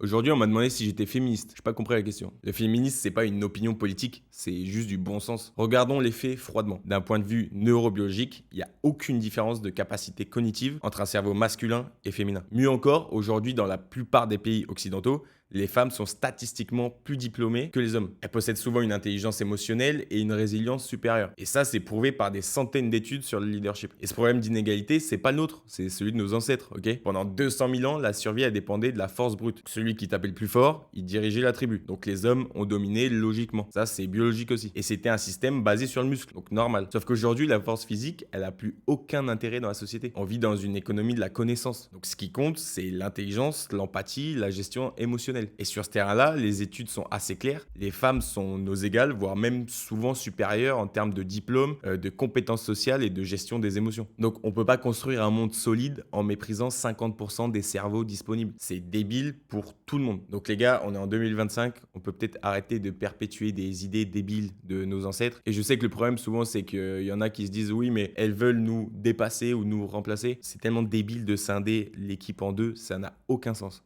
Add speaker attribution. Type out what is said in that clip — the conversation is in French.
Speaker 1: Aujourd'hui, on m'a demandé si j'étais féministe. J'ai pas compris la question. Le féminisme, c'est pas une opinion politique, c'est juste du bon sens. Regardons les faits froidement. D'un point de vue neurobiologique, il n'y a aucune différence de capacité cognitive entre un cerveau masculin et féminin. Mieux encore, aujourd'hui, dans la plupart des pays occidentaux, les femmes sont statistiquement plus diplômées que les hommes. Elles possèdent souvent une intelligence émotionnelle et une résilience supérieure. Et ça, c'est prouvé par des centaines d'études sur le leadership. Et ce problème d'inégalité, c'est pas le nôtre, c'est celui de nos ancêtres, ok? Pendant 200 000 ans, la survie a dépendé de la force brute. Celui qui tapait le plus fort, il dirigeait la tribu. Donc les hommes ont dominé logiquement. Ça, c'est biologique aussi. Et c'était un système basé sur le muscle, donc normal. Sauf qu'aujourd'hui, la force physique, elle a plus aucun intérêt dans la société. On vit dans une économie de la connaissance. Donc ce qui compte, c'est l'intelligence, l'empathie, la gestion émotionnelle. Et sur ce terrain-là, les études sont assez claires. Les femmes sont nos égales, voire même souvent supérieures en termes de diplôme, de compétences sociales et de gestion des émotions. Donc on peut pas construire un monde solide en méprisant 50% des cerveaux disponibles. C'est débile pour tout le monde. Donc les gars, on est en 2025, on peut peut-être arrêter de perpétuer des idées débiles de nos ancêtres. Et je sais que le problème souvent, c'est qu'il y en a qui se disent oui, mais elles veulent nous dépasser ou nous remplacer. C'est tellement débile de scinder l'équipe en deux, ça n'a aucun sens.